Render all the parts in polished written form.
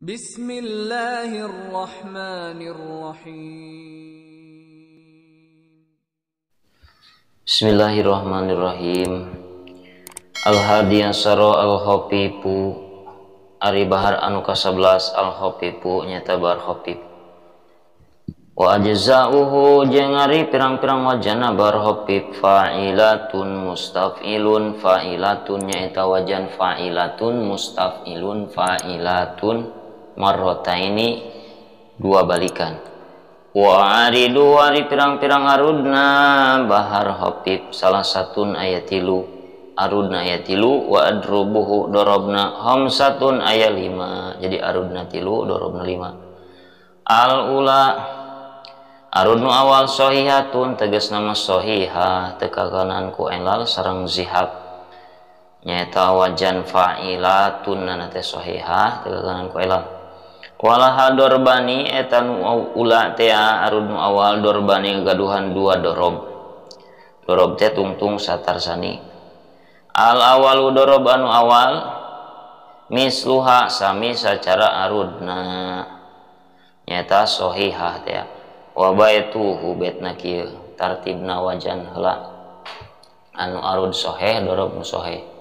Bismillahirrahmanirrahim. Bismillahirrahmanirrahim. Al-hadiyasaro al-khopipu ari bahar anu ka-11 al-khopipu nyata bar khopip. Wa ajza'uhu jeung ari pirang-pirang wajana bar khopip fa'ilatun mustaf'ilun fa'ilatun nyaeta wajan fa'ilatun mustaf'ilun fa'ilatun marrotaini dua balikan. Wa aridu ari pirang-pirang arudna bahar khopip salah satun ayatilu arudna ayatilu wa adrubuhu dorobna hamsatun aya 5 jadi arudna tilu dorobna 5. Al-ula arudnu awal sohihatun tegas nama sohihah tekakanan ku elal sareng zihab nyaeta wajan fa'ilatun nanate sohihah tekakanan ku elal. Walaha dorbani etanu ula tea arudnu awal dorbani gaduhan dua dorob teh tungtung satarsani. Al awalu dorob anu awal misluha sami sacara arudna nyata sohihah tea. Wa baituhu betna kieu tartibna wajan heula anu arud soheh dorob nu soheh.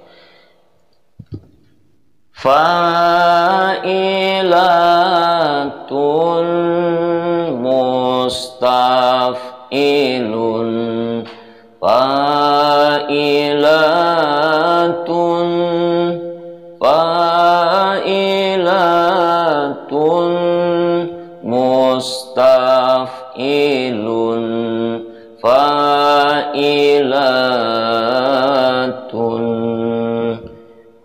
Fa'ilatun mustaf'ilun fa'ilatun fa'ilatun mustaf'ilun fa'ilatun.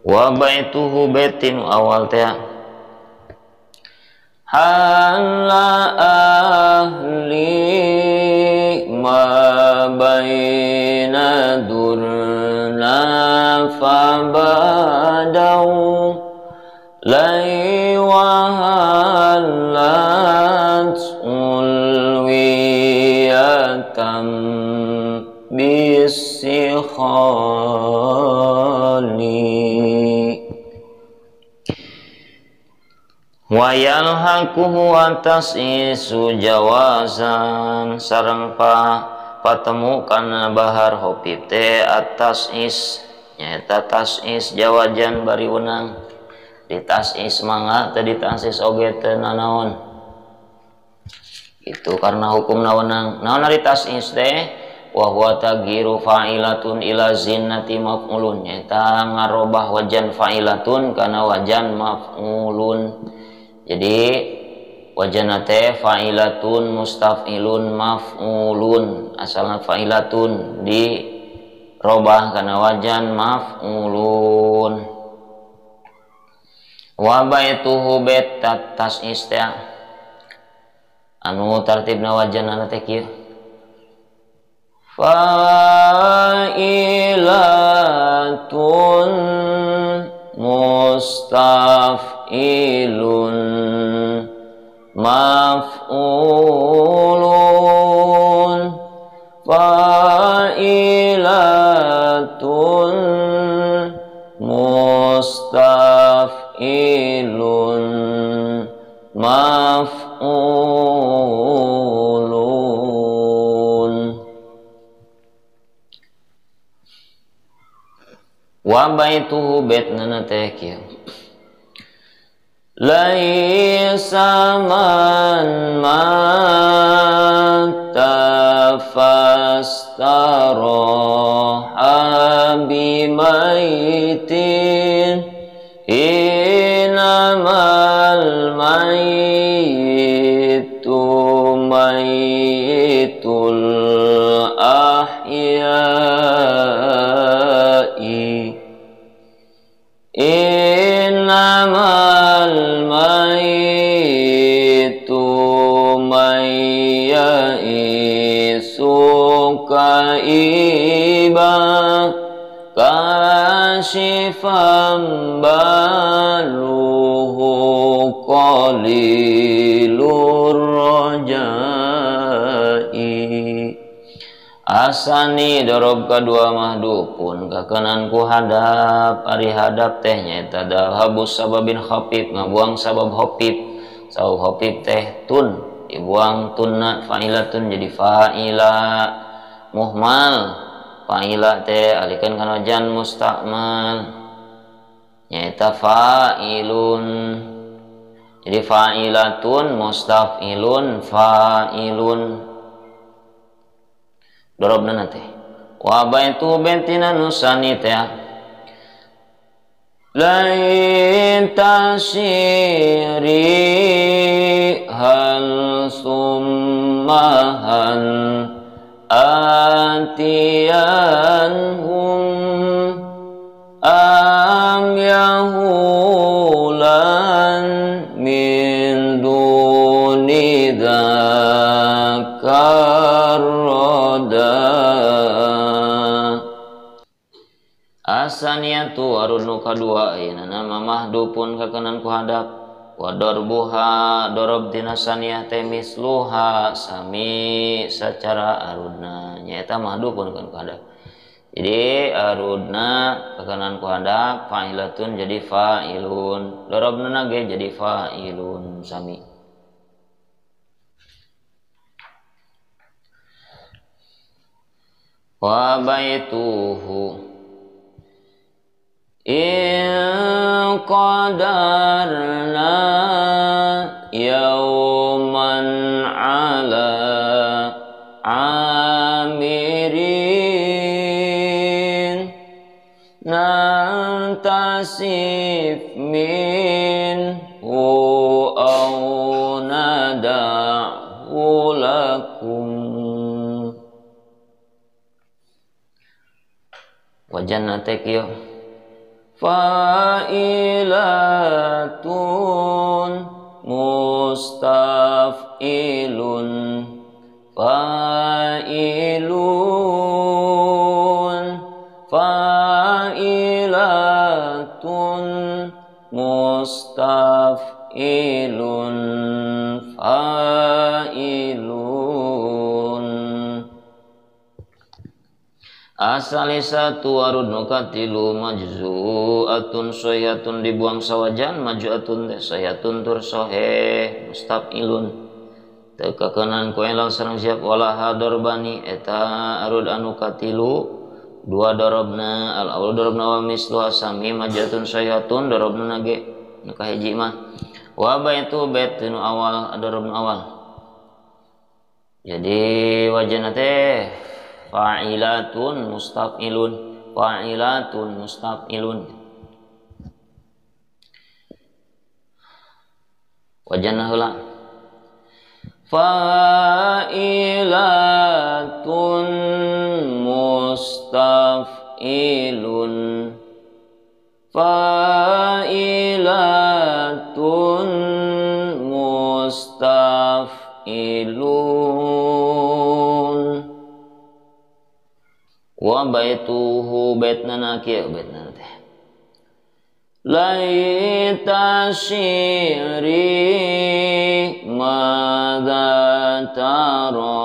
Wa baituhu betin awal teh hala ahli ma baina durna fabadau lai wa halat ulwiyatam bisikhali wa yalhaquhu atas isu jawazan sareng patemu kana bahar hopip teh atas is nyaeta tasis jawajan bari wenang di tasis mangga teh di tasis oge teu nanaon itu karena hukumna wenang. Naon ari tasis teh wa huwa taghiru fa'ilatun ila zinnati maf'ulun nyaeta ngarobah wajan fa'ilatun kana wajan maf'ulun. Jadi wajana teh fa'ilatun mustaf'ilun maf'ulun asalna fa'ilatun di robah kana wajan maf'ulun. Wa baituhu bet tasis teh anu tartibna wajanna teh kieu fa'ilatun mustaf'ilun maf'ulun fa'ilatun mustaf'ilun maf'ulun. Wa baituhu betna teh kieu laisa man mata fastaroha bimaitin inamal mayitu mayitul ahyai innamal mayitu mayyisu kaiba kasifam baluhu qalilur rajai Asani dorob kadua mahdupun kakenan ku hadap ari hadap teh nyaeta habus sababin khafif ngabuang sabab khafif teh tun dibuang tunna fa'ilatun jadi fa'ila muhmal fa'ila teh alikeun kana jan mustakmal nyaeta fa'ilun jadi fa'ilatun mustaf'ilun fa'ilun dorobna nate wa baitu bentina nusani teh lain tasiri hal summahan atiyanhum am yahulan min duni dzakar asaniyatu arunu kadua ayeuna nama mahdupun kakenan ku hadap wa darbuha dorob dina saniyah teh misluha sami sacara arudna nyaeta mahdupun kan ku hadap jadi arudna kakenan ku hadap fa'ilatun jadi fa'ilun dorobna nage jadi fa'ilun sami wa baituhu in qadarna yawman ala amirin nantasif minhu aw nada'u lakum wajan tekyo fa'ilatun mustaf'ilun fa'ilatun mustaf'ilun fa'ilun asali satu arud nukatilu majzu'atun soyatun dibuang sawajan maju'atun teh soyatun tur soheh mustaf'ilun tekakenan ku elal sareng siap walaha dorbani eta arud anu katilu dua dorobna al awal dorobna wa mislu asami majatun soyatun dorobna nage nu kahiji mah wa baitu bait nu awal dorobna awal jadi wajana teh fa'ilatun mustaf'ilun wajana heula fa'ilatun mustaf'ilun wa baituhu baitna nakir baitna teh laita syiri madza tara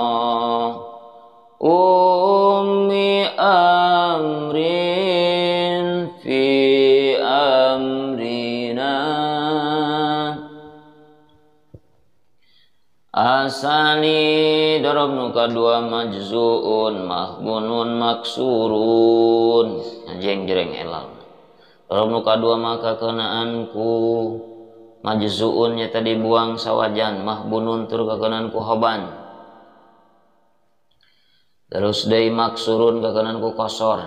ummi amrin fi amrina asani darabnu kadua majzuun mahbunun maksurun jeng jereng elal darabnu kadua maka kenaanku majzuun nya tadi buang sawajan mahbunun tur kakenaanku hoban terus deui maksurun kakenaanku kosor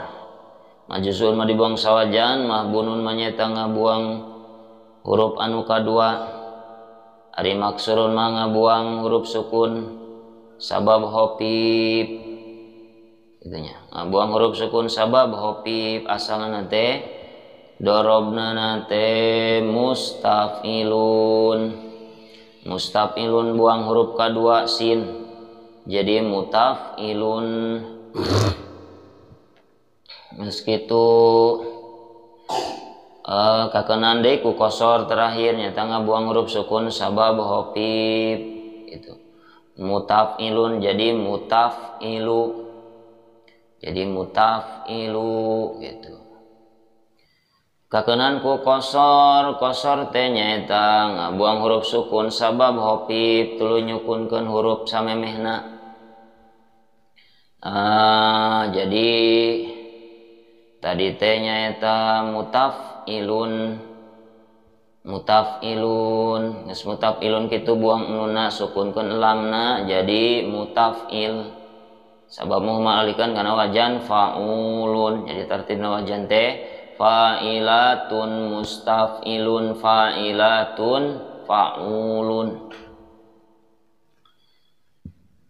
majzuun mah dibuang sawajan mahbunun mah nyaeta ngabuang huruf anu kadua ari maksurun mah ngabuang huruf sukun sabab hopip itunya ngabuang huruf sukun sabab hopip asalna teh dorobna nate mustaf'ilun buang huruf kadua sin jadi mutaf'ilun meskitu kakenan deui ku kosor terakhirnya tangga buang huruf sukun sabab hopip itu mutaf'ilun jadi mutaf'ilu jadi mutaf'ilu gitu. Kakenan ku kosor teh nyaeta ngabuang huruf sukun sabab hopib tuluy nyukunkeun huruf samemehna. Jadi tadi teh nyaeta mutaf'ilun geus mutaf'ilun kitu buang nunna sukunkeun lamna jadi mutaf'il sabab muhmal alikeun kana wajan fa'ulun. Jadi tartibna wajan teh fa'ilatun mustaf'ilun fa'ilatun fa'ulun.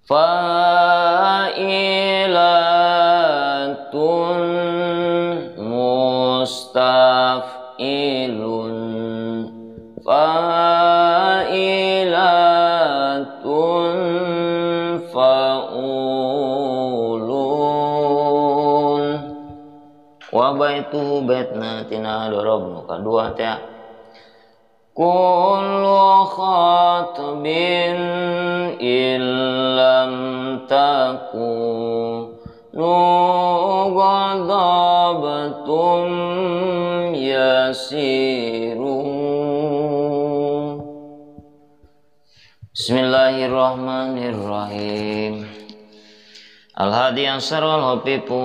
Fa'ilatun mustaf'ilun fa'ilatun fa'ulun. Wa baituhu baitna tina dorobnu kadua teh kullu khatbin illam takunu ghadabtum yasiru. Bismillahirrahmanirrahim. Al-hadi ansar wal hopipu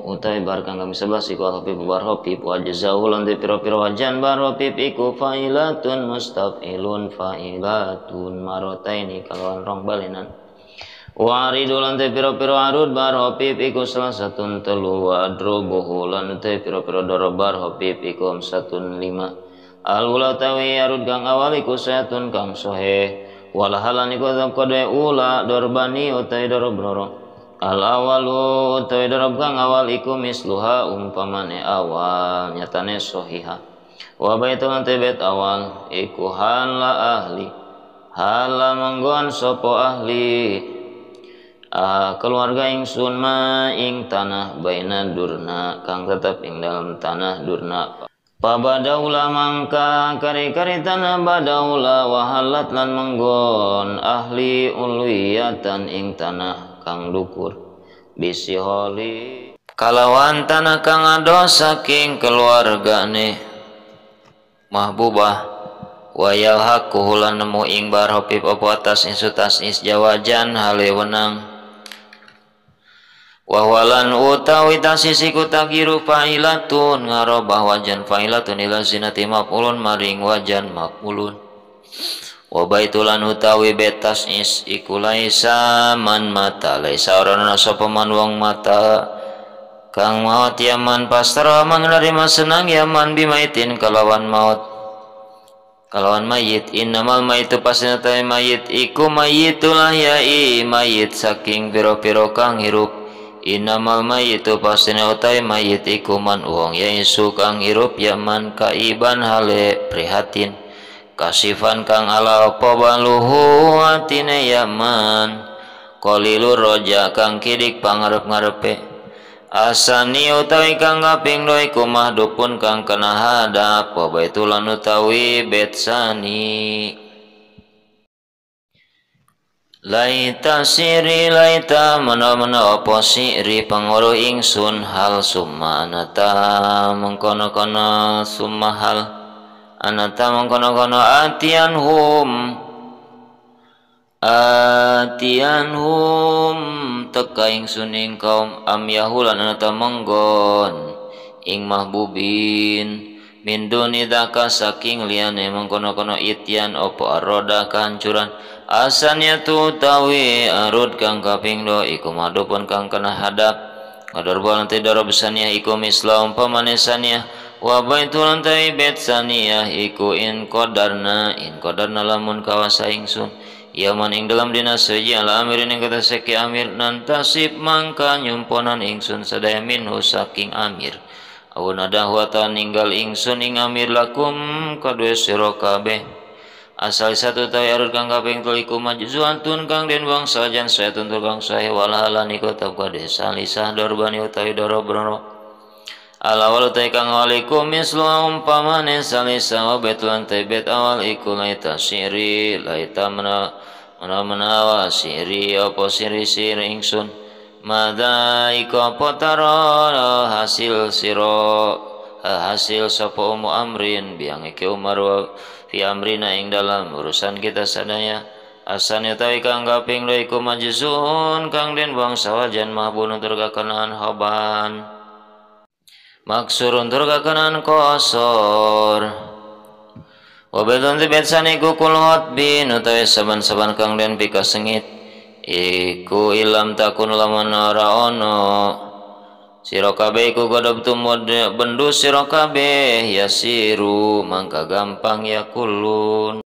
utai bar kang kami 11 iku al hopipu bar hopip wa jazahu lan de pira-pira wajan bar hopip iku fa'ilatun mustaf'ilun fa'ilatun marotaini kalawan rong balenan wa aridu lan de pira-pira arud bar hopip iku salasatun telu wa adrobuhu lan de pira-pira dorob bar hopip iku satun 5 al-ula tawi arud kang awal iku sayatun kang sohe walahalan iku kodhe ula dorbani utai dorob loro. Al-awalu utawi dorob kang awal iku misluha umpamane awal nyatane sohiha. Wa baitul bait awal iku hala ahli hala manggon sopo ahli keluarga ingsun ma ing tanah baina durna kang tetep ing dalam tanah durna. Pabadaula mangka kari-kari tanah badaula wahalat lan manggon ahli ulwiyatan ing tanah kang dukur bisi holi kalawan tanah kang ado saking keluargane mahbubah wayal haku lan nemu ing bar hopip opo atas insutas is jawajan hale wenang wahwalan utawi tasisiku takiru fa'ilatun ngarobah wajan fa'ilatun ila zinati maf'ulun maring wajan maf'ulun wa baitulan utawi betas is iku laisa man mata laisa orana sapa man wong mata kang maut yaman pastra mangnarima senang yaman bimaitin kalawan maut kalawan mayit innamal maitu pasina ta mayit iku mayitulah yai mayit saking pira-pira kang hirup innamal mayitu pasina utawi mayit iku man wong yaisu kang hirup yaman kaiban hale prihatin kasifan kang ala apa baluhu atine yaman qalilur roja kang kidik pangarep-ngarepe asani utawi kang kaping 2 iku mahdupun kang kena hadap wa baitulan utawi betsani laita siri laita mana-mana apa siri pangoro ingsun hal summa anata mengkono-kono summa hal anata mengkono-kono atianhum teka ingsun ing kaum am yahulan anata menggon ing mahbubin min duni daka saking liyane mengkono-kono itian opo aroda kancuran asannya tu tawi arud kang kaping 2 iku madupun kang kena hadap ngadorban nanti dorob saniyah iku misla umpamane saniyah wa baitul antai bet saniyah iku in qadarna lamun kawasa ingsun yaman ing dalam dina seji ala amirin ing kata seki amir nantasib mangka nyumponan ingsun sadaya minhu saking amir awun ada huata ninggal ingsun ing amir lakum kadue sira kabeh asal satu tawi arut kang kaping 3 iku majzuantun kang den bangsa jan saya tuntur kang sae walahalan iku tabka desa lisah dorbani utawi dorobrono ala wal ta kang walikum mislu umpamane salisa wa betulan tebet awal iku laita syiri laita menawa siri apa siri ingsun Mada iko potaro hasil siro hasil sapa umu amrin biang iki Umar fi amrina ing dalam urusan kita sadaya asan utawi kang kaping 2 iku majzun kang den buang sawajan mahbun turgakenan haban maksurun turgakenan kosor wabedun tibetsan iku kulot bin utawi saban-saban kang den pikasengit iku ilam takun lamun ora ono sira kabeh iku godhog tumud bendu sira kabeh yasiru mangka gampang yakulun